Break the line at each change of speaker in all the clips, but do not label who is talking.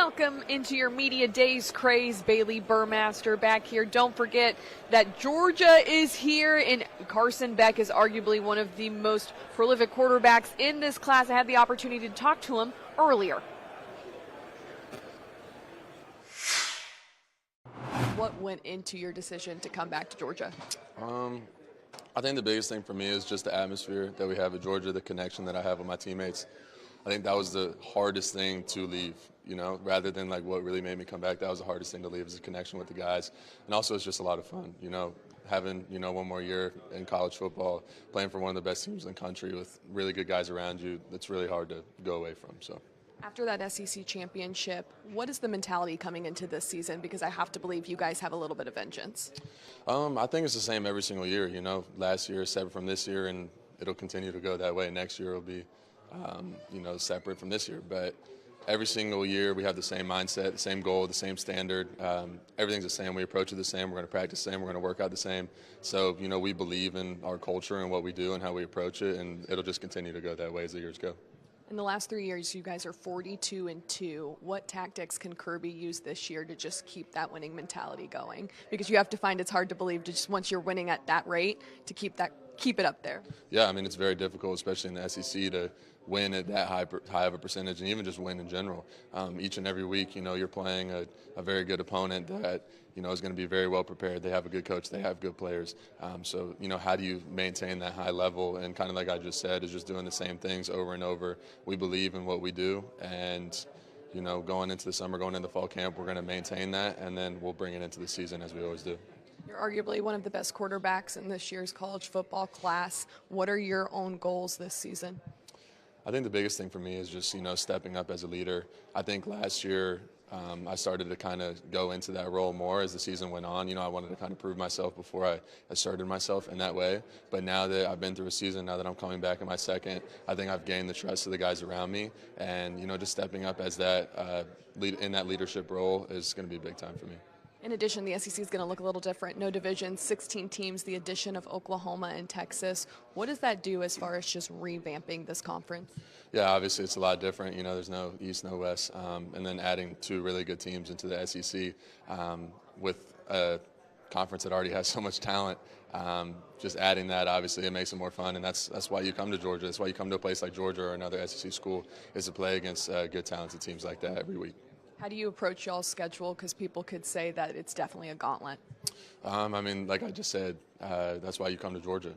Welcome into your Media Days craze. Bailey Burmaster back here. Don't forget that Georgia is here, and Carson Beck is arguably one of the most prolific quarterbacks in this class. I had the opportunity to talk to him earlier. What went into your decision to come back to Georgia?
I think the biggest thing for me is just the atmosphere that we have at Georgia, the connection that I have with my teammates. I think that was the hardest thing to leave, rather than like what really made me come back. That was the hardest thing to leave, is the connection with the guys. And also it's just a lot of fun, having, one more year in college football, playing for one of the best teams in the country with really good guys around you. That's really hard to go away from. So.
After that SEC championship, what is the mentality coming into this season? Because I have to believe you guys have a little bit of vengeance.
I think it's the same every single year. Last year is separate from this year, and it'll continue to go that way. Next year will be, separate from this year. But every single year we have the same mindset, the same goal, the same standard. Everything's the same. We approach it the same. We're going to practice the same. We're going to work out the same. So, we believe in our culture and what we do and how we approach it, and it'll just continue to go that way as the years go.
In the last 3 years, you guys are 42-2. What tactics can Kirby use this year to just keep that winning mentality going? Because you have to find it's hard to believe to just once you're winning at that rate to keep it up there.
Yeah, it's very difficult, especially in the SEC, to win at that high of a percentage, and even just win in general. Each and every week, you're playing a very good opponent that is going to be very well prepared. They have a good coach. They have good players. So, how do you maintain that high level? And kind of like I just said, is just doing the same things over and over. We believe in what we do, and going into the summer, going into fall camp, we're going to maintain that, and then we'll bring it into the season as we always do.
You're arguably one of the best quarterbacks in this year's college football class. What are your own goals this season?
I think the biggest thing for me is just, stepping up as a leader. I think last year I started to kind of go into that role more as the season went on. I wanted to kind of prove myself before I asserted myself in that way. But now that I've been through a season, now that I'm coming back in my second, I think I've gained the trust of the guys around me. And, just stepping up as that in that leadership role is going to be a big time for me.
In addition, the SEC is going to look a little different. No division, 16 teams, the addition of Oklahoma and Texas. What does that do as far as just revamping this conference?
Yeah, obviously it's a lot different. There's no East, no West. And then adding two really good teams into the SEC with a conference that already has so much talent. Just adding that, obviously, it makes it more fun. And that's why you come to Georgia. That's why you come to a place like Georgia or another SEC school, is to play against good, talented teams like that every week.
How do you approach y'all's schedule? Because people could say that it's definitely a gauntlet.
Like I just said, that's why you come to Georgia.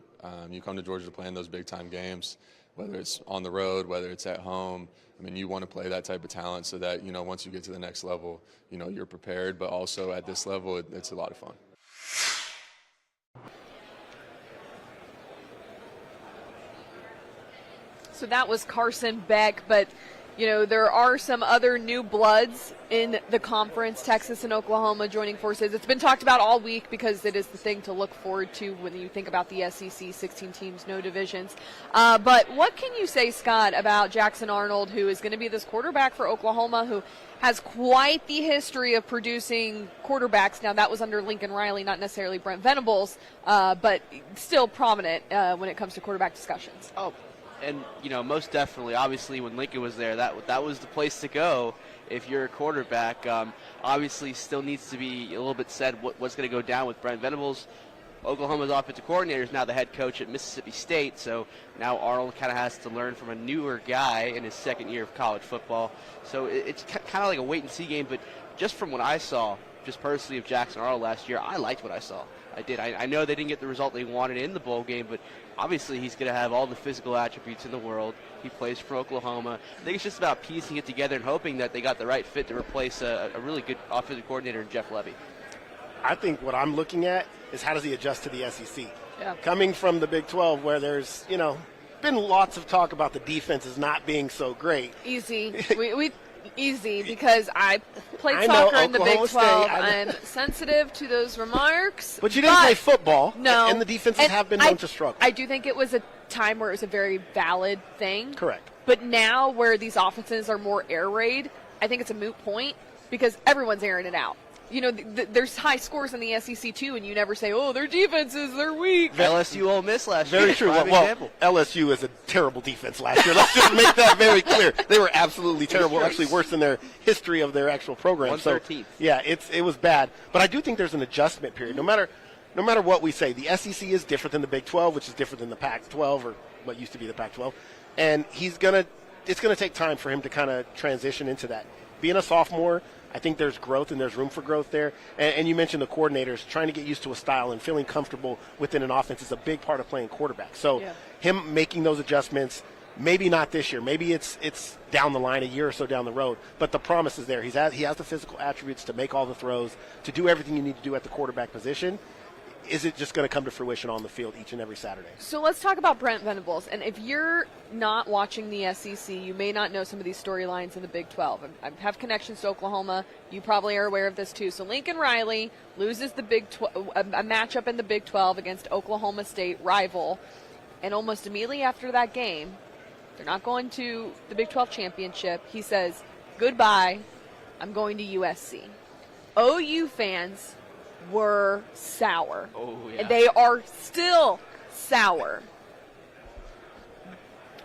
You come to Georgia to play in those big-time games, whether it's on the road, whether it's at home. You want to play that type of talent so that, once you get to the next level, you're prepared. But also at this level, it's a lot of fun.
So that was Carson Beck, but there are some other new bloods in the conference, Texas and Oklahoma joining forces. It's been talked about all week because it is the thing to look forward to when you think about the SEC, 16 teams, no divisions. But what can you say, Scott, about Jackson Arnold, who is going to be this quarterback for Oklahoma, who has quite the history of producing quarterbacks? Now, that was under Lincoln Riley, not necessarily Brent Venables, but still prominent when it comes to quarterback discussions.
Oh. And, most definitely, obviously, when Lincoln was there, that was the place to go if you're a quarterback. Obviously, still needs to be a little bit said what's going to go down with Brent Venables. Oklahoma's offensive coordinator is now the head coach at Mississippi State, so now Arnold kind of has to learn from a newer guy in his second year of college football. So it's kind of like a wait-and-see game, but just from what I saw, just personally, of Jackson Arnold last year, I liked what I saw. I did. I know they didn't get the result they wanted in the bowl game, but obviously he's going to have all the physical attributes in the world. He plays for Oklahoma. I think it's just about piecing it together and hoping that they got the right fit to replace a really good offensive coordinator in Jeff Levy.
I think what I'm looking at is how does he adjust to the SEC?
Yeah.
Coming from the Big 12 where there's, been lots of talk about the defenses not being so great.
Easy. Easy, because I played soccer in the Big 12. I'm sensitive to those remarks.
But you didn't play football.
No.
And the defenses have been known to struggle.
I do think it was a time where it was a very valid thing.
Correct.
But now where these offenses are more air raid, I think it's a moot point because everyone's airing it out. there's high scores in the SEC too, and you never say, "Oh, their defenses, they're weak."
LSU Ole Miss last year.
Very true.
Prime
Well,
example.
LSU is a terrible defense last year. Let's just make that very clear. They were absolutely terrible, actually worse than their history of their actual program.
113th.
So, yeah, it was bad. But I do think there's an adjustment period. No matter what we say, the SEC is different than the Big 12, which is different than the Pac-12 or what used to be the Pac-12. And it's going to take time for him to kind of transition into that. Being a sophomore, I think there's growth and there's room for growth there. And you mentioned the coordinators trying to get used to a style and feeling comfortable within an offense is a big part of playing quarterback. So him making those adjustments, maybe not this year. Maybe it's down the line, a year or so down the road. But the promise is there. He has the physical attributes to make all the throws, to do everything you need to do at the quarterback position. Is it just going to come to fruition on the field each and every Saturday?
So let's talk about Brent Venables. And if you're not watching the SEC, you may not know some of these storylines in the Big 12. I have connections to Oklahoma. You probably are aware of this too. So Lincoln Riley loses the a matchup in the Big 12 against Oklahoma State rival. And almost immediately after that game, they're not going to the Big 12 championship. He says, "Goodbye, I'm going to USC." OU fans were sour.
Oh, yeah.
And they are still sour.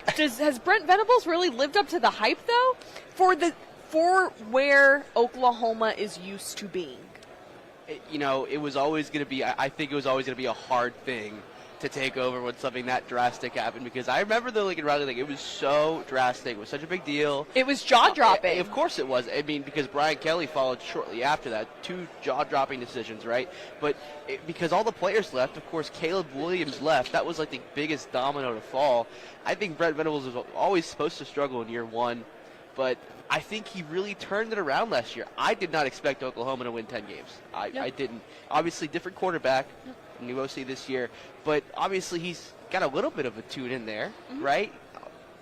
Has Brent Venables really lived up to the hype, though, for where Oklahoma is used to being?
It was always going to be, I think it was always going to be a hard thing to take over when something that drastic happened, because I remember the Lincoln Riley thing. It was so drastic. It was such a big deal.
It was jaw-dropping.
Of course it was. I mean, because Brian Kelly followed shortly after that. 2 jaw-dropping decisions, right? But because all the players left, of course, Caleb Williams left. That was like the biggest domino to fall. I think Brent Venables was always supposed to struggle in year one, but I think he really turned it around last year. I did not expect Oklahoma to win 10 games. I didn't. Obviously, different quarterback. New OC this year, but obviously he's got a little bit of a tune in there, right?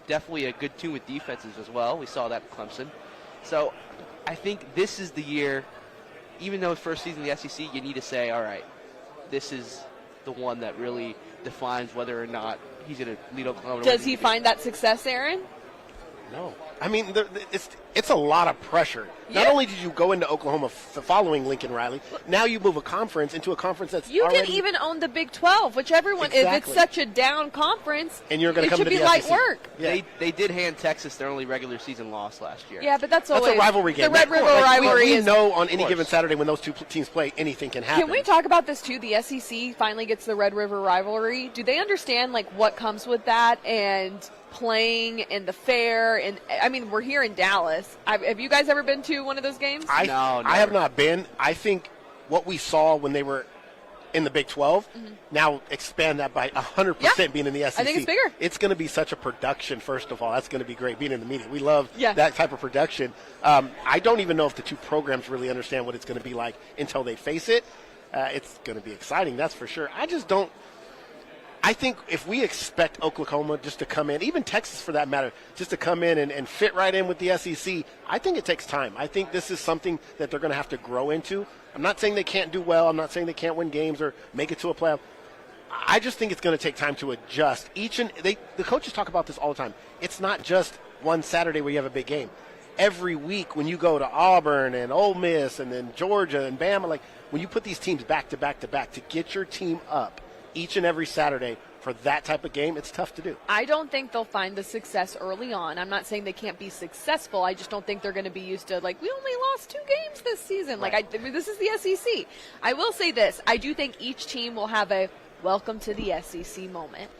Definitely a good tune with defenses as well. We saw that at Clemson. So I think this is the year, even though it's first season in the SEC, you need to say, all right, this is the one that really defines whether or not he's going to lead Oklahoma.
Does he find that success, Aaron?
No. I mean, it's a lot of pressure. Not only did you go into Oklahoma following Lincoln Riley, now you move a conference into a conference that's
You
already,
can even own the Big 12, which everyone, if it's such a down conference,
and you're going
it
to come
should
to
be
the
light
SEC.
work.
Yeah.
They did hand Texas their only regular season loss last year.
Yeah, but that's
That's
always
a rivalry game.
The Red River rivalry
we
is.
know on any given Saturday when those two teams play, anything can happen.
Can we talk about this too? The SEC finally gets the Red River rivalry. Do they understand like what comes with that and playing in the fair? And I mean, we're here in Dallas. Have you guys ever been to one of those games?
No,
I have not been. I think what we saw when they were in the Big 12, now expand that by 100% being in the SEC.
I think it's bigger.
It's going to be such a production, first of all. That's going to be great, being in the media. We love
Yeah.
that type of production. I don't even know if the two programs really understand what it's going to be like until they face it. It's going to be exciting, that's for sure. I just don't. I think if we expect Oklahoma just to come in, even Texas for that matter, just to come in and fit right in with the SEC, I think it takes time. I think this is something that they're going to have to grow into. I'm not saying they can't do well. I'm not saying they can't win games or make it to a playoff. I just think it's going to take time to adjust. The coaches talk about this all the time. It's not just one Saturday where you have a big game. Every week when you go to Auburn and Ole Miss and then Georgia and Bama, like when you put these teams back to back to back to get your team up each and every Saturday for that type of game, it's tough to do.
I don't think they'll find the success early on. I'm not saying they can't be successful. I just don't think they're going to be used to, like, we only lost 2 games this season.
Right.
Like, this is the SEC. I will say this. I do think each team will have a welcome to the SEC moment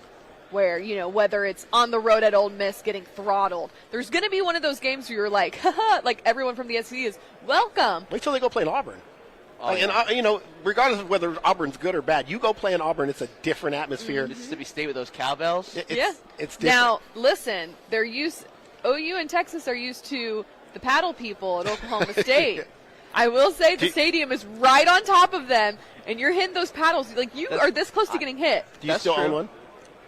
where, you know, whether it's on the road at Ole Miss getting throttled, there's going to be one of those games where you're like, haha, like everyone from the SEC is welcome.
Wait till they go play in Auburn. And regardless of whether Auburn's good or bad, you go play in Auburn, it's a different atmosphere.
Mississippi State with those cowbells.
It's different.
Now, listen, OU and Texas are used to the paddle people at Oklahoma State. I will say the stadium is right on top of them, and you're hitting those paddles. Like, you are this close to getting hit.
Do you still own one?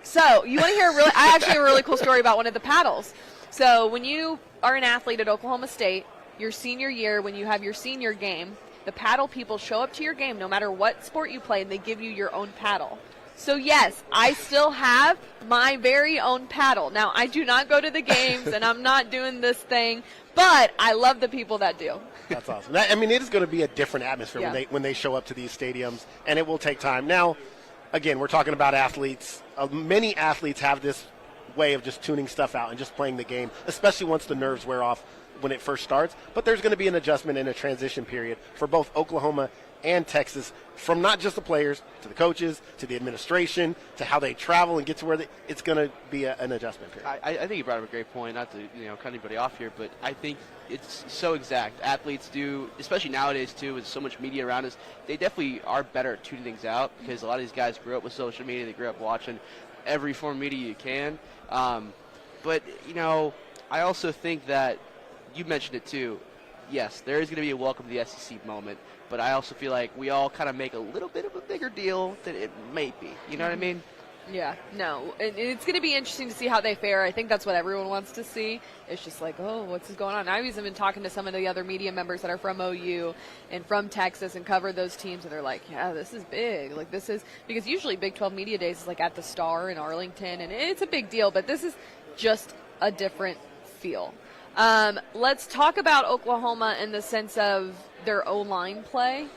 So, you want to hear I actually have a really cool story about one of the paddles. So, when you are an athlete at Oklahoma State, your senior year, when you have your senior game, the paddle people show up to your game no matter what sport you play, and they give you your own paddle. So yes, I still have my very own paddle. Now, I do not go to the games, and I'm not doing this thing, but I love the people that do.
That's awesome. It is going to be a different atmosphere when they show up to these stadiums, and it will take time. Now, again, we're talking about athletes. Many athletes have this way of just tuning stuff out and just playing the game, especially once the nerves wear off when it first starts. But there's going to be an adjustment and a transition period for both Oklahoma and Texas, from not just the players to the coaches to the administration to how they travel and get to where it's going to be an adjustment period.
I think you brought up a great point, not to cut anybody off here, but I think it's so exact. Athletes do, especially nowadays too, with so much media around us, they definitely are better at tuning things out, because a lot of these guys grew up with social media, they grew up watching every form of media you can. But I also think that you mentioned it too. Yes, there is going to be a welcome to the SEC moment, but I also feel like we all kind of make a little bit of a bigger deal than it may be. You know what I mean?
Yeah, no. It's going to be interesting to see how they fare. I think that's what everyone wants to see. It's just like, oh, what's going on? I've even been talking to some of the other media members that are from OU and from Texas and cover those teams, and they're like, yeah, this is big. Like, this is – because usually Big 12 Media Days is like at the Star in Arlington, and it's a big deal, but this is just a different feel. Let's talk about Oklahoma in the sense of their O-line play.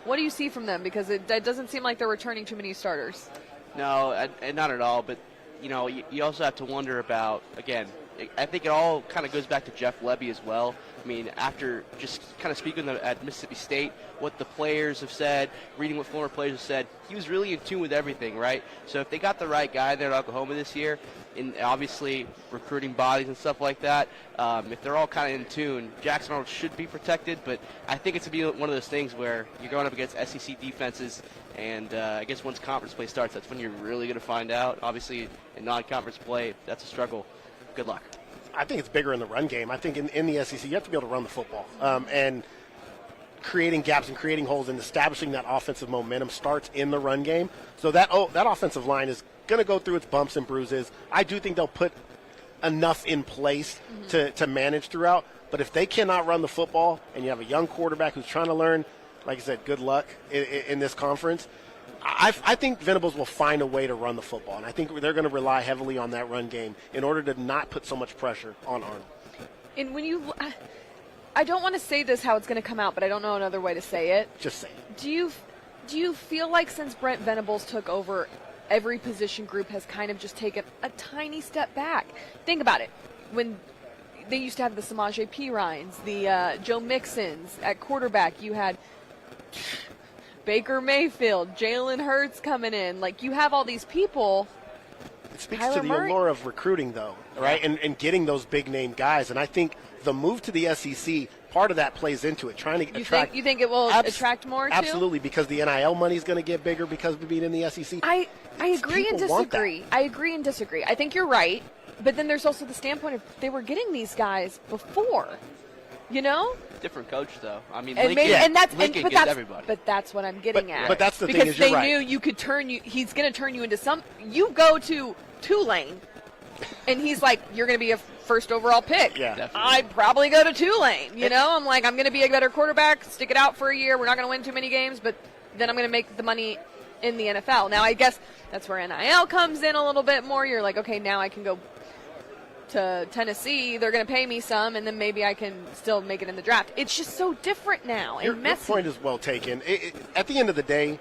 What do you see from them? Because it doesn't seem like they're returning too many starters.
No, and not at all. But, you also have to wonder about, again, I think it all kind of goes back to Jeff Lebby as well. I mean, after just kind of speaking at Mississippi State, what the players have said, reading what former players have said, he was really in tune with everything, right? So if they got the right guy there at Oklahoma this year, and obviously recruiting bodies and stuff like that, if they're all kind of in tune, Jackson Arnold should be protected. But I think it's going to be one of those things where you're going up against SEC defenses, and I guess once conference play starts, that's when you're really going to find out. Obviously, in non-conference play, that's a struggle. Good luck.
I think it's bigger in the run game. I think in the SEC, you have to be able to run the football. And creating gaps and creating holes and establishing that offensive momentum starts in the run game. So that offensive line is going to go through its bumps and bruises. I do think they'll put enough in place to manage throughout. But if they cannot run the football and you have a young quarterback who's trying to learn, like I said, good luck in this conference. I think Venables will find a way to run the football, and I think they're going to rely heavily on that run game in order to not put so much pressure on Arnold.
And when I don't want to say this how it's going to come out, but I don't know another way to say it.
Just say it.
Do you feel like since Brent Venables took over, every position group has kind of just taken a tiny step back? Think about it. When they used to have the Samaje Perines, the Joe Mixons at quarterback, you had Baker Mayfield, Jalen Hurts coming in. Like, you have all these people.
It speaks to the allure of recruiting, though, right? And getting those big-name guys. And I think the move to the SEC, part of that plays into it, trying to attract.
You think it will attract more, too?
Absolutely, because the NIL money is going to get bigger because of being in the SEC.
I agree and disagree. I agree and disagree. I think you're right. But then there's also the standpoint of they were getting these guys before.
Different coach, though. I mean,
Lincoln
gets everybody.
But that's what I'm getting at.
But that's the
because
thing is you're right.
Because they knew you could he's going to turn you into some. You go to Tulane, and he's like, you're going to be a first overall pick.
Yeah,
definitely.
I'd probably go to Tulane. I'm like, I'm going to be a better quarterback, stick it out for a year. We're not going to win too many games, but then I'm going to make the money in the NFL. Now, I guess that's where NIL comes in a little bit more. You're like, okay, now I can go to Tennessee, they're going to pay me some, and then maybe I can still make it in the draft. It's just so different now and
your
messy.
Your point is well taken. At the end of the day,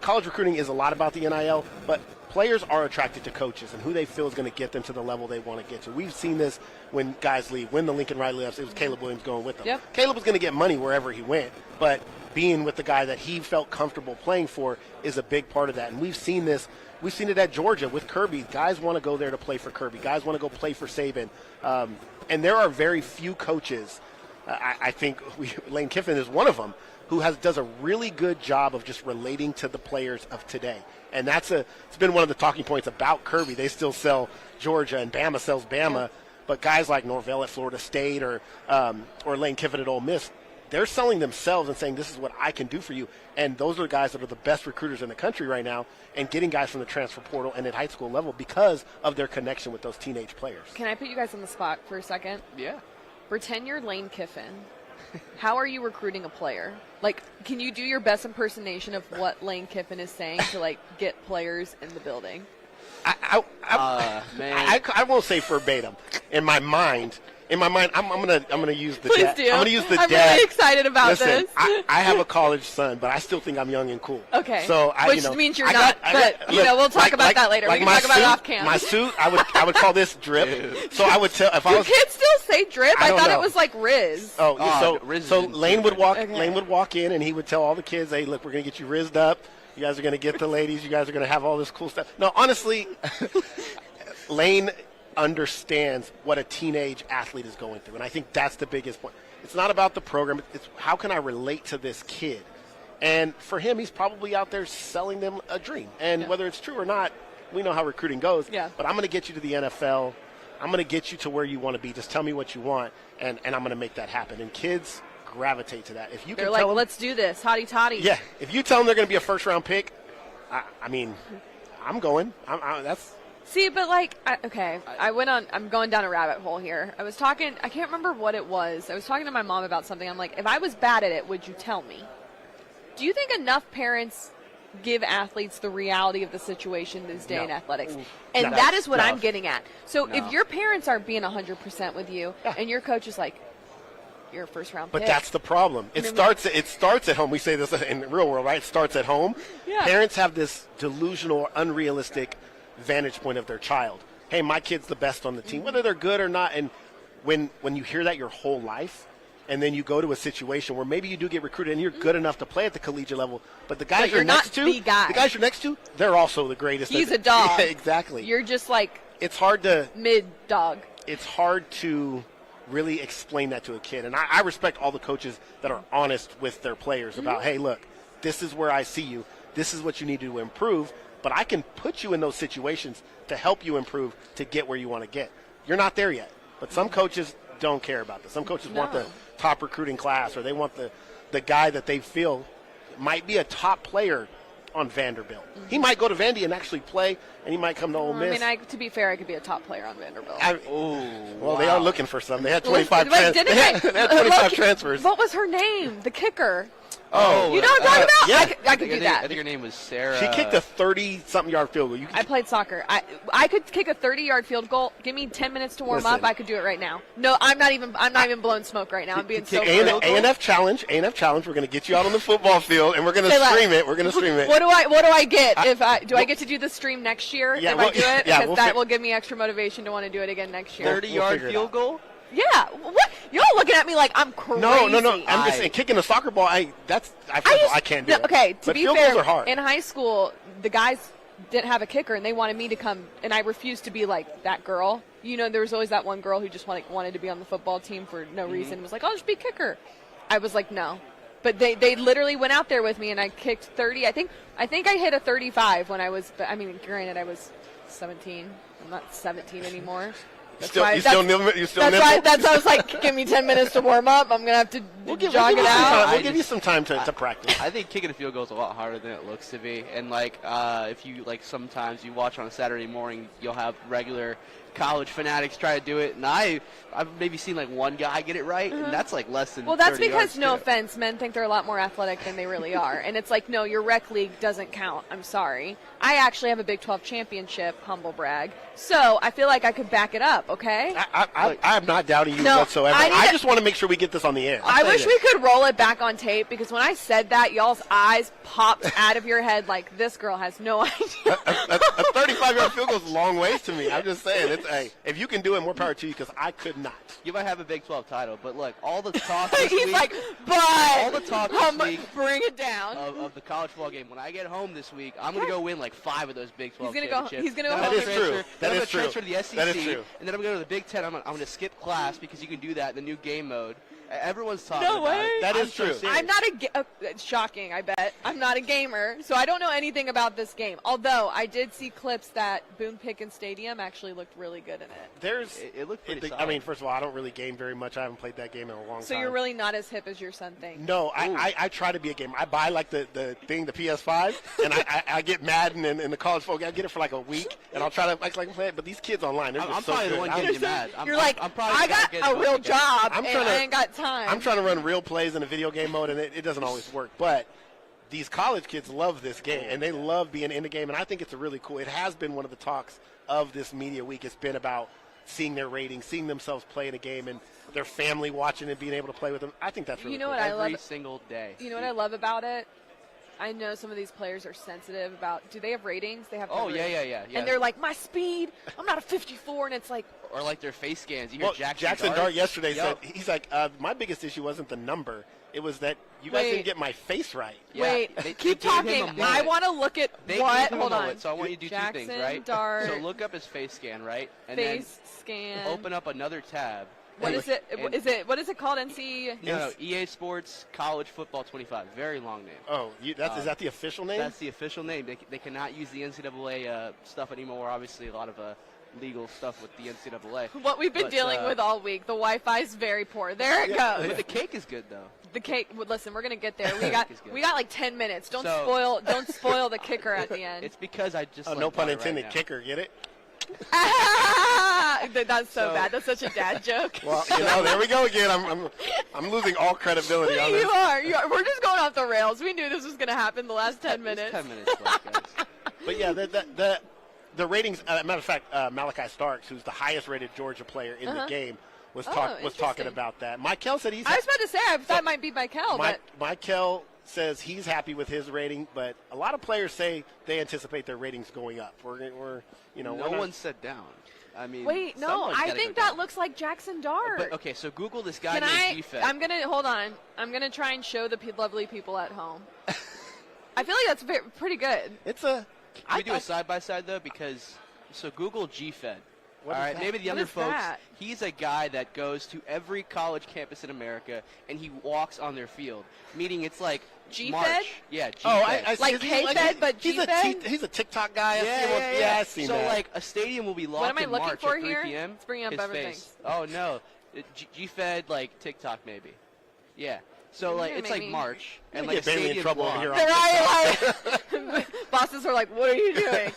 college recruiting is a lot about the NIL, but players are attracted to coaches and who they feel is going to get them to the level they want to get to. We've seen this when guys leave. When the Lincoln Riley left, it was Caleb Williams going with them.
Yep.
Caleb was going to get money wherever he went, but being with the guy that he felt comfortable playing for is a big part of that. And we've seen this. We've seen it at Georgia with Kirby. Guys want to go there to play for Kirby. Guys want to go play for Saban. And there are very few coaches, I think Lane Kiffin is one of them, who does a really good job of just relating to the players of today. And it's been one of the talking points about Kirby. They still sell Georgia, and Bama sells Bama. Yeah. But guys like Norvell at Florida State or Lane Kiffin at Ole Miss, they're selling themselves and saying, this is what I can do for you. And those are the guys that are the best recruiters in the country right now and getting guys from the transfer portal and at high school level because of their connection with those teenage players.
Can I put you guys on the spot for a second?
Yeah.
Pretend you're Lane Kiffin, how are you recruiting a player? Like, can you do your best impersonation of what Lane Kiffin is saying to, like, get players in the building?
I won't say verbatim. In my mind, I'm gonna use the
Please
dad.
do.
I'm gonna use the
I'm
dad.
really excited about
Listen,
this.
I have a college son, but I still think I'm young and cool.
Okay.
So
Which means you're not. But we'll talk about that later. We can talk about it off camera.
My suit, I would call this drip. So I would tell if I
Do
was.
kids still say drip? I
don't
thought
know.
it was like Riz.
Riz
So
is
Lane would walk.
Okay.
Lane would walk in, and he would tell all the kids, "Hey, look, we're gonna get you rizzed up. You guys are gonna get the ladies. You guys are gonna have all this cool stuff." No, honestly, Lane understands what a teenage athlete is going through, and I think that's the biggest point. It's not about the program. It's how can I relate to this kid? And for him, he's probably out there selling them a dream. And whether it's true or not, we know how recruiting goes.
Yeah.
But I'm going to get you to the NFL. I'm going to get you to where you want to be. Just tell me what you want, and I'm going to make that happen. And kids gravitate to that. If you
They're
can
like,
tell them,
let's do this. Hotty toddy.
yeah, if you tell them they're going to be a first-round pick, I mean, I'm going. That's.
See, but like, I'm going down a rabbit hole here. I was talking, I can't remember what it was. I was talking to my mom about something. I'm like, if I was bad at it, would you tell me? Do you think enough parents give athletes the reality of the situation this day
No.
in athletics?
Ooh.
And
No.
that is what
That's
I'm
tough.
getting at. So
No.
if your parents aren't being 100% with you,
Yeah.
and your coach is like, you're a first round pick.
But that's the problem. It starts at home. We say this in the real world, right? It starts at home.
Yeah.
Parents have this delusional, unrealistic vantage point of their child. Hey, my kid's the best on the team, whether they're good or not. And when you hear that your whole life, and then you go to a situation where maybe you do get recruited and you're good enough to play at the collegiate level, but the guys
But
you're
you're not
next to,
the guy.
the guys you're next to, they're also the greatest.
He's a dog.
Yeah, exactly.
You're just like
It's hard to
mid dog.
it's hard to really explain that to a kid. And I respect all the coaches that are honest with their players about, hey, look, this is where I see you. This is what you need to do to improve. But I can put you in those situations to help you improve to get where you want to get. You're not there yet. But some coaches don't care about this. Some coaches want the top recruiting class, or they want the guy that they feel might be a top player on Vanderbilt. He might go to Vandy and actually play, and he might come to Ole Miss.
I mean, to be fair, I could be a top player on Vanderbilt.
Well, they are looking for some. They had 25
Wait, didn't
they had 25 transfers.
What was her name? The kicker.
Oh,
You know what I'm talking about?
yeah.
I could do that.
I think her name was Sarah.
She kicked a 30-something yard field goal.
I played soccer. I could kick a 30-yard field goal. Give me 10 minutes to warm
Listen.
up. I could do it right now. No, I'm not even blowing smoke right now. I'm being so
A&F
brutal.
challenge. A&F challenge. We're going to get you out on the football field, and we're going to
Say less.
stream it. We're going to stream it.
What do I get if I get to do the stream next year
Yeah,
if I do it?
yeah,
Because
we'll
that
fi-
will give me extra motivation to want to do it again next year.
30-yard
figure it
field
out.
goal.
Yeah. What? Y'all looking at me like I'm crazy.
No. I'm just saying, kicking a soccer ball. I can't do it.
Okay, to
but
be
field
fair,
goals are hard.
in high school, the guys didn't have a kicker, and they wanted me to come, and I refused to be like that girl. You know, there was always that one girl who just wanted to be on the football team for no reason. It was like, I'll just be kicker. I was like, no. But they literally went out there with me, and I kicked 30. I think I hit a 35 when I was. But I mean, granted, I was 17. I'm not 17 anymore. That's why I was like, give me 10 minutes to warm up. I'm gonna have to jog it out.
We'll give you some time to practice.
I think kicking a field goal is a lot harder than it looks to be. And if you sometimes you watch on a Saturday morning, you'll have regular college fanatics try to do it, and I've maybe seen one guy get it right, and that's less than.
Well, that's
30
because,
yards
no
too.
offense, men think they're a lot more athletic than they really are. And it's like, no, your rec league doesn't count. I'm sorry. I actually have a Big 12 championship, humble brag. So I feel like I could back it up, okay?
I'm not doubting you
No,
whatsoever. I just want to make sure we get this on the air.
I wish we could roll it back on tape, because when I said that, y'all's eyes popped out of your head like, this girl has no idea.
a 35-yard field goal is a long ways to me. I'm just saying, hey, if you can do it, more power to you, because I could not.
You might have a Big 12 title, but look, all the talk this
He's
week,
like, but
all the talk this week
bring it down.
of the college football game. When I get home this week, I'm going to go win 5 of those Big 12
He's gonna go-
championships.
he's gonna go
Then
home
I'm
and-
gonna
That is
transfer-
true.
then
That
I'm
is
gonna
true.
transfer to the SEC,
That is true.
and then I'm going to go to the Big 10. I'm going to skip class because you can do that in the new game mode. Everyone's talking
No
about
way.
it.
That
I'm
is
so
true.
serious.
I'm not it's shocking, I bet. I'm not a gamer, so I don't know anything about this game. Although I did see clips that Boone Pickens Stadium actually looked really good in it.
It looked pretty
I
solid.
mean, first of all, I don't really game very much. I haven't played that game in a long time.
So you're really not as hip as your son thinks.
No, I try to be a gamer. I buy the thing, the PS5, and I get Madden and the college folk. I get it for a week, and I'll try to play it. But these kids online, they're just
I'm
so
probably
good.
the one getting you mad.
You're like, I got a real job,
I'm
and
trying to-
I ain't got time.
I'm trying to run real plays in a video game mode, and it doesn't always work. But these college kids love this game, and they love being in the game, and I think it's a really cool. It has been one of the talks of this media week. It's been about seeing their ratings, seeing themselves play in a game, and their family watching and being able to play with them. I think that's really cool.
Every single day.
You know what I love about it? I know some of these players are sensitive about, do they have ratings? They have.
Yeah.
And they're like, my speed, I'm not a 54, and it's like.
Or like their face scans. You
Well,
hear
Jackson Dart yesterday said, he's like, my biggest issue wasn't the number. It was that you guys didn't get my face right.
Yeah,
Wait,
they
keep
gave him a
talking.
moment.
I want to look at
They
what.
gave him a
Hold
moment,
on.
So I want you to do
Jackson
two things, right?
Dart.
So look up his face scan, right? And
Face scan.
then open up another tab.
What is it?
And-
What is it called? NC.
No, EA Sports College Football 25. Very long name.
Oh, is that the official name?
That's the official name. They cannot use the NCAA stuff anymore. Obviously, a lot of legal stuff with the NCAA.
What we've been dealing with all week. The Wi-Fi is very poor. There it goes.
But the cake is good, though.
The cake. Well, listen, we're gonna get there. We got like 10 minutes. Don't spoil the kicker at the end.
It's because I just.
no pun intended. Kicker, get it?
That's so bad. That's such a dad joke.
Well, there we go again. I'm losing all credibility on this.
You are. We're just going off the rails. We knew this was gonna happen the last 10 minutes.
10 minutes left, guys.
But yeah, the ratings. Matter of fact, Malachi Starks, who's the highest-rated Georgia player in the game, was talking about that. Michael said he's.
I was about to say I thought it might be Michael, but
Michael says he's happy with his rating, but a lot of players say they anticipate their ratings going up.
No one said down. I mean,
wait, no, I think that looks like Jackson Dart.
But okay, so Google this guy named G-Fed.
I'm gonna try and show the lovely people at home. I feel like that's pretty good.
Can we do a side by side though? Because Google G-Fed. All right, maybe the younger folks. He's a guy that goes to every college campus in America and he walks on their field. Meaning it's like
G-Fed?
March. Yeah, G-Fed.
Oh, I see.
Like K-Fed, but G-Fed?
He's a TikTok guy.
Yeah,
I've seen
so
that.
like a stadium will be locked
What am I
in
looking
March
for
at 3
here?
p.m.
It's bringing up
his
everything.
face. Oh no, G-Fed like TikTok maybe. Yeah. So like it's like March and like a
Bailey in
stadium
trouble
block.
over here.
They're bosses are like, what are you doing?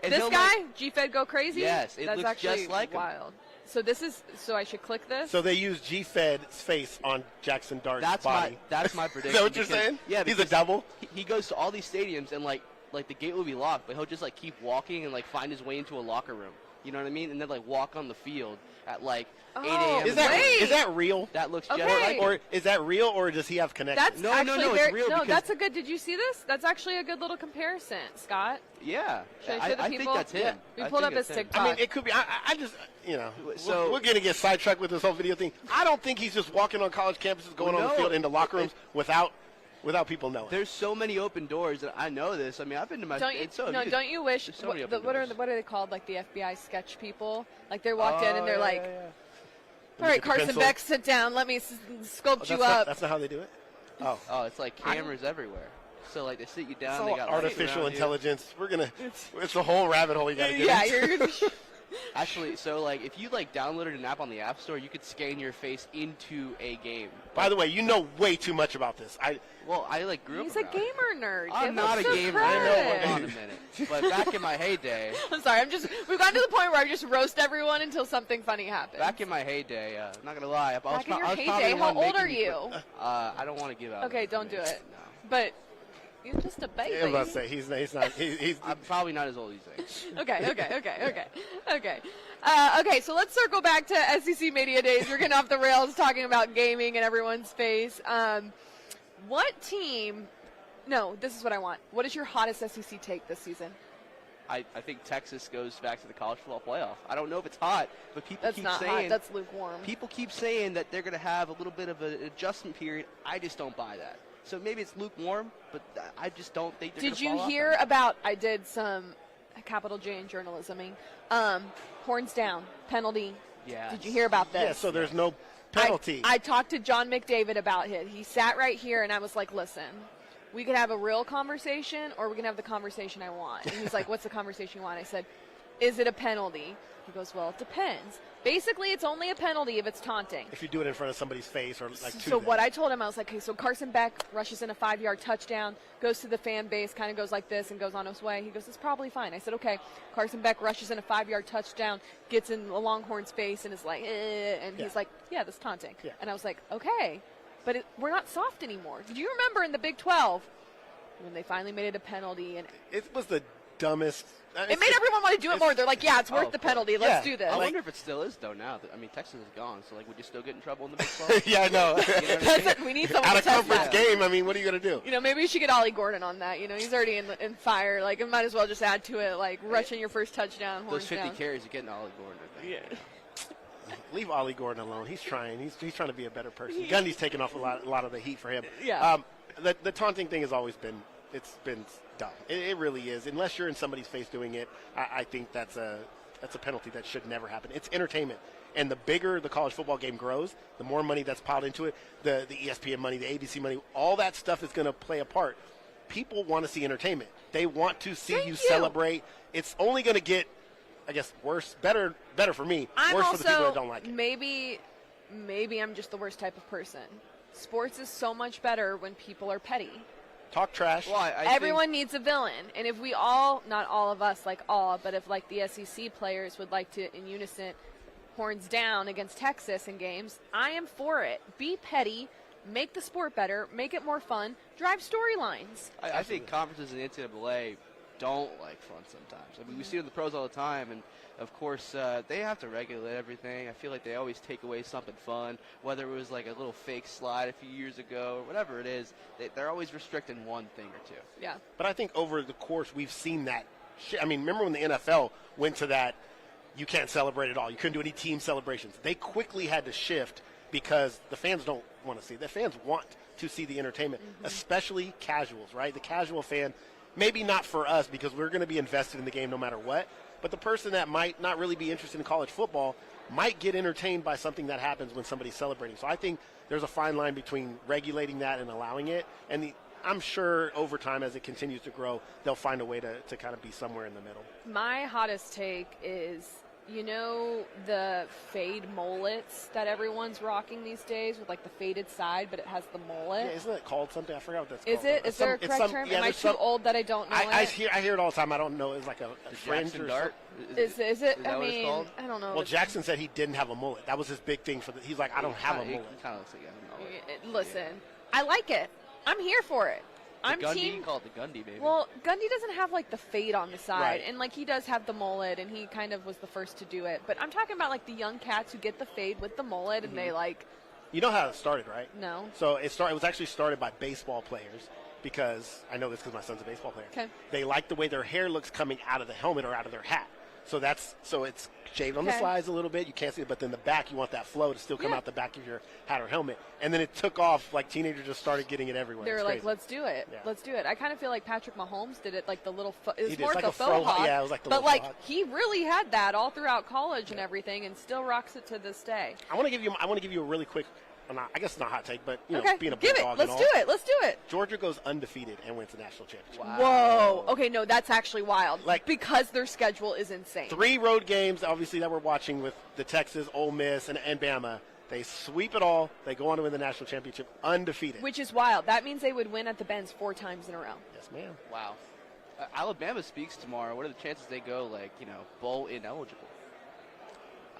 And
This guy, G-Fed go crazy?
Yes, it
That's
looks
actually
just like him.
wild. So I should click this?
So they use G-Fed's face on Jackson Dart's body.
That's my prediction.
Is that what you're saying?
Yeah,
he's a double.
He goes to all these stadiums and like the gate will be locked, but he'll just like keep walking and like find his way into a locker room. You know what I mean? And then like walk on the field at like 8 a.m.
Is that real?
That looks
Okay.
just like him.
Or is that real, or does he have connections?
That's
No,
actually
it's real
No,
because-
that's a good. Did you see this? That's actually a good little comparison, Scott.
Yeah.
Should I show the
I
people?
think that's him.
Yeah. We
I
pulled
think
up his
that's him.
TikTok.
I mean, it could be. I just,
So-
we're going to get sidetracked with this whole video thing. I don't think he's just walking on college campuses, going on the field into locker rooms without people knowing.
There's so many open doors, and I know this. I mean, I've been to my.
Don't you wish?
There's so many
What
open
are
doors.
what are they called? Like the FBI sketch people? Like they walked in and they're like,
Let
"All
me
right,
get the
Carson
pencil."
Beck, sit down. Let me sculpt you up."
That's not how they do it. Oh,
it's like cameras everywhere. So like they sit you down.
it's
They
all
got lights
artificial
around you.
intelligence. It's a whole rabbit hole you got to get
Yeah,
into.
you're.
Actually, so like if you like downloaded an app on the App Store, you could scan your face into a game.
By the way, you know way too much about this.
I like grew
He's
up.
a
around it.
gamer nerd.
I'm
Give
not
him
a
some
gamer.
credit.
Hold on a minute. But back in my heyday,
I'm sorry. We've gotten to the point where I just roast everyone until something funny happens.
back in my heyday, I'm not gonna lie.
Back in your
I was probably
heyday,
the
how
one
old
making
are
me
you?
put- I don't want to give out.
Okay, don't do it.
No.
But you're just a baby.
I was about to say he's not. He's
I'm probably not as old as you think.
Okay. Okay, so let's circle back to SEC Media Days. We're getting off the rails talking about gaming and everyone's face. What team? No, this is what I want. What is your hottest SEC take this season?
I think Texas goes back to the college football playoff. I don't know if it's hot, but people
That's
keep
not
saying
hot. That's lukewarm.
people keep saying that they're going to have a little bit of an adjustment period. I just don't buy that. So maybe it's lukewarm, but I just don't think they're going
Did
to
you
fall off
hear
on it.
about? I did some capital J in journalisming. Horns down penalty.
Yeah.
Did you hear about this?
yeah. So there's no penalty.
I talked to John McDavid about it. He sat right here, and I was like, listen, we could have a real conversation, or we can have the conversation I want. And he's like, what's the conversation you want? I said, is it a penalty? He goes, well, it depends. Basically, it's only a penalty if it's taunting.
If you do it in front of somebody's face or like
So what I told him, I was like, okay, so Carson Beck rushes in a 5-yard touchdown, goes to the fan base, kind of goes like this and goes on his way. He goes, it's probably fine. I said, okay. Carson Beck rushes in a 5-yard touchdown, gets in the Longhorn's face and is like, and he's like, yeah, that's taunting.
Yeah.
And I was like, okay, but we're not soft anymore. Do you remember in the Big 12 when they finally made it a penalty? And
it was the dumbest.
it made everyone want to do it more. They're like, yeah, it's worth the penalty. Let's do this.
I wonder if it still is, though, now. I mean, Texas is gone, so, like, would you still get in trouble in the Big 12?
Yeah, I know.
You know what I mean?
We need someone
Out
to
of
test
conference
that.
game, I mean, what are you going to do?
You know, maybe we should get Ollie Gordon on that. You know, he's already in fire. Like, it might as well just add to it, like, rushing your first touchdown, horns
Those 50
down.
carries are getting Ollie Gordon, I think.
Yeah.
Leave Ollie Gordon alone. He's trying. He's trying to be a better person. Gundy's taking off a lot of the heat for him.
Yeah.
The taunting thing has always been dumb. It really is. Unless you're in somebody's face doing it, I think that's a penalty that should never happen. It's entertainment. And the bigger the college football game grows, the more money that's piled into it, the ESPN money, the ABC money, all that stuff is going to play a part. People want to see entertainment. They want to see you celebrate. It's only going to get, I guess, worse, better for me, worse for the people that don't like it.
Maybe I'm just the worst type of person. Sports is so much better when people are petty.
Talk trash.
Well,
Everyone needs a villain. And if we all, not all of us like all, but if like the SEC players would like to, in unison, horns down against Texas in games, I am for it. Be petty. Make the sport better. Make it more fun. Drive storylines.
I think conferences in the NCAA don't like fun sometimes. I mean, we see it in the pros all the time, and of course they have to regulate everything. I feel like they always take away something fun, whether it was like a little fake slide a few years ago or whatever it is. They're always restricting one thing or two.
Yeah.
But I think over the course we've seen that. I mean, remember when the NFL went to that, you can't celebrate at all. You couldn't do any team celebrations. They quickly had to shift because the fans don't want to see it. The fans want to see the entertainment, especially casuals, right? The casual fan, maybe not for us because we're going to be invested in the game no matter what, but the person that might not really be interested in college football might get entertained by something that happens when somebody's celebrating. So I think there's a fine line between regulating that and allowing it. And I'm sure over time as it continues to grow, they'll find a way to kind of be somewhere in the middle.
My hottest take is, you know, the fade mullets that everyone's rocking these days with like the faded side, but it has the mullet.
Yeah, isn't it called something? I forgot what that's
Is
called.
it? Is there a correct term?
Yeah,
Am I too old that I don't know
I
it?
hear it all the time. I don't know. It's like a fringe
Jackson
or
Dart?
Is it?
Is that
I
what it's
mean,
called?
I don't know.
Well, Jackson said he didn't have a mullet. That was his big thing for he's like, I don't have a mullet.
He kind of looks like a mullet.
Listen, I like it. I'm here for it. I'm
Gundy,
team.
you call it the Gundy, baby.
Well, Gundy doesn't have like the fade on the side,
Right.
and like he does have the mullet, and he kind of was the first to do it. But I'm talking about like the young cats who get the fade with the mullet, and they like
You know how it started, right?
no.
So it was actually started by baseball players because I know this because my son's a baseball player.
Okay.
They like the way their hair looks coming out of the helmet or out of their hat. So it's shaved on the
Okay.
sides a little bit. You can't see it, but then the back, you want that flow to still come
Yeah.
out the back of your hat or helmet. And then it took off. Like teenagers just started getting it everywhere.
They were
It's
like,
crazy.
let's do it.
Yeah.
Let's do it. I kind of feel like Patrick Mahomes did it like the little, it was
did.
more
It's
like
like
a
a
faux
faux hawk.
hawk.
Yeah, it was like the
but
little
like
hawk.
he really had that all throughout college and everything, and still rocks it to this day.
I want to give you a really quick, I guess it's not a hot take, but you know,
Okay,
being a
give
big
it.
dog
Let's
and
do
all.
it. Let's do it.
Georgia goes undefeated and wins the national championship.
Whoa. Okay, no, that's actually wild.
Like-
because their schedule is insane.
3 road games, obviously, that we're watching with the Texas, Ole Miss, and Bama. They sweep it all. They go on to win the national championship undefeated.
Which is wild. That means they would win at the Benz 4 times in a row.
Yes, ma'am.
Wow. Alabama speaks tomorrow. What are the chances they go, like, bowl ineligible?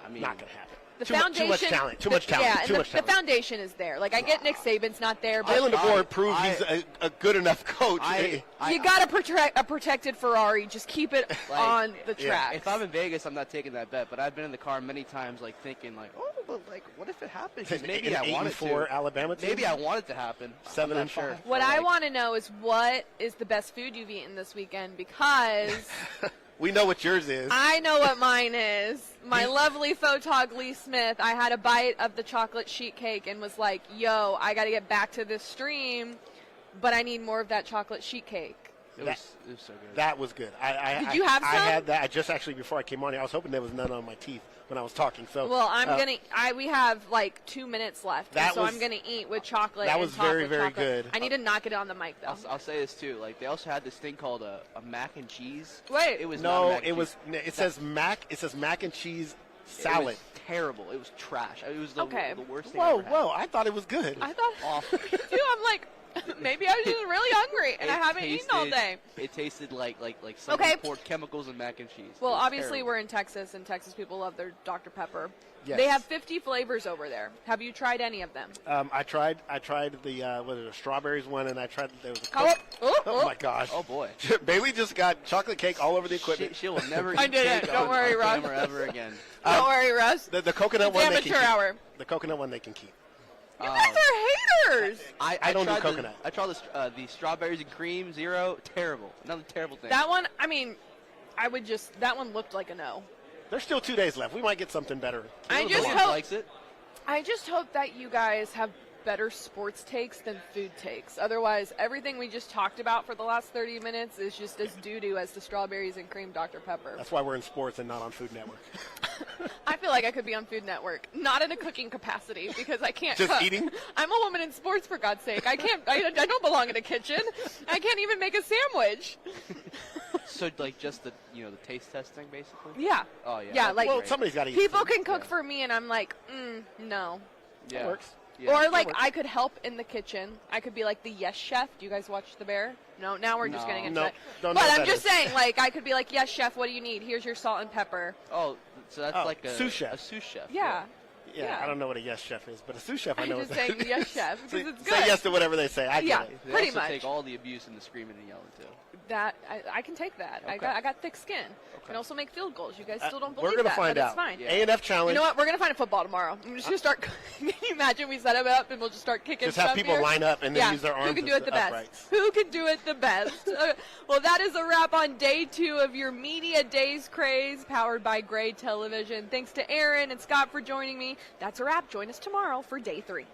I mean,
Not going to happen.
The
Too
foundation,
much talent. Too much talent.
Yeah,
Too
and
much
the
talent.
foundation is there. Like I get Nick Saban's not there, but
Jalen DeBoer
I-
proved
I-
he's a good enough coach.
you got a protected Ferrari. Just keep it
Like,
on the
yeah.
track.
If I'm in Vegas, I'm not taking that bet. But I've been in the car many times, like thinking, like, oh, but like, what if it happens? 'Cause maybe
An
I want it
8-4
to.
Alabama team?
Maybe I want it to happen.
7
I'm not
and
sure.
5.
What
But,
I
like,
want to know is what is the best food you've eaten this weekend, because
We know what yours is.
I know what mine is. My lovely photog Lee Smith, I had a bite of the chocolate sheet cake and was like, yo, I got to get back to this stream, but I need more of that chocolate sheet cake.
It was so good.
That was good.
Did you have
I
some?
had that. I just actually before I came on here, I was hoping there was none on my teeth when I was talking. So
Well, we have like 2 minutes left, so I'm gonna eat with chocolate.
That
and
was
top
very,
with
very
chocolate.
good.
I need to knock it on the mic though.
I'll say this too. Like they also had this thing called a mac and cheese.
Wait.
It was not a
No,
mac and
it was.
cheese.
It says mac. It says mac and cheese
It
salad.
was terrible. It was trash. It was the worst thing.
Whoa,
I ever had.
whoa! I thought it was good.
I thought
Awful.
too. I'm like, maybe I was just really hungry and I haven't eaten all day.
It tasted like someone
Okay.
poured chemicals in mac and cheese.
Well,
It was
obviously
terrible.
we're in Texas, and Texas people love their Dr. Pepper.
Yes.
They have 50 flavors over there. Have you tried any of them?
I tried the the strawberries one, and I tried there was a
Oh,
oh my gosh!
Oh boy.
Bailey just got chocolate cake all over the equipment.
She will never
I
eat
did it.
cake
Don't
on
worry, Ross.
camera ever again.
Don't worry, Russ.
The coconut
It's
one they
amateur
can keep.
hour.
The coconut one they can keep.
You guys are haters.
I don't do
tried
coconut.
I tried the strawberries and cream zero. Terrible. Another terrible thing.
That one, I mean, that one looked like a no.
There's still 2 days left. We might get something better.
I
Lucas
just hope
likes it.
I just hope that you guys have better sports takes than food takes. Otherwise, everything we just talked about for the last 30 minutes is just as doo-doo as the strawberries and cream Dr. Pepper.
That's why we're in sports and not on Food Network.
I feel like I could be on Food Network, not in a cooking capacity because I can't
Just
cook.
eating?
I'm a woman in sports, for God's sake. I don't belong in a kitchen. I can't even make a sandwich.
So like just the the taste testing basically.
Yeah.
Oh yeah.
Yeah,
that'd be
like
Well,
great.
somebody's got to eat.
people
food.
can cook
Yeah.
for me, and I'm like, no.
yeah.
That works.
Yeah.
Or like
works.
I could help in the kitchen. I could be like the yes chef. Do you guys watch The Bear? No. Now we're just
No.
getting into
No,
it.
don't know
But
what
I'm
that
just
is.
saying, like I could be like, yes chef. What do you need? Here's your salt and pepper.
Oh, so that's
Oh,
like a
sous chef.
A sous chef.
Yeah.
Yeah,
Yeah.
I don't know what a yes chef is, but a sous chef I
I'm
know.
just
what
saying
that
yes
is.
chef because
Say-
it's
Say
good.
yes to whatever they say. I
Yeah.
get it.
They
Pretty
also
much.
take all the abuse and the screaming and yelling too.
That I can take that.
Okay.
I got thick skin. Can also make field goals. You guys still don't
We're
believe
gonna
that,
find
but
out.
it's fine.
Yeah.
A&F challenge.
You know what? We're gonna find a football tomorrow. I'm just gonna start. Can you imagine we set it up and we'll just start kicking?
Just have
stuff
people
here?
line up and then
Yeah.
use their arms
Who can do
as
it the
the
best?
uprights.
Who can do it the best? Well, that is a wrap on day 2 of your Media Days Craze, powered by Gray Television. Thanks to Aaron and Scott for joining me. That's a wrap. Join us tomorrow for day 3.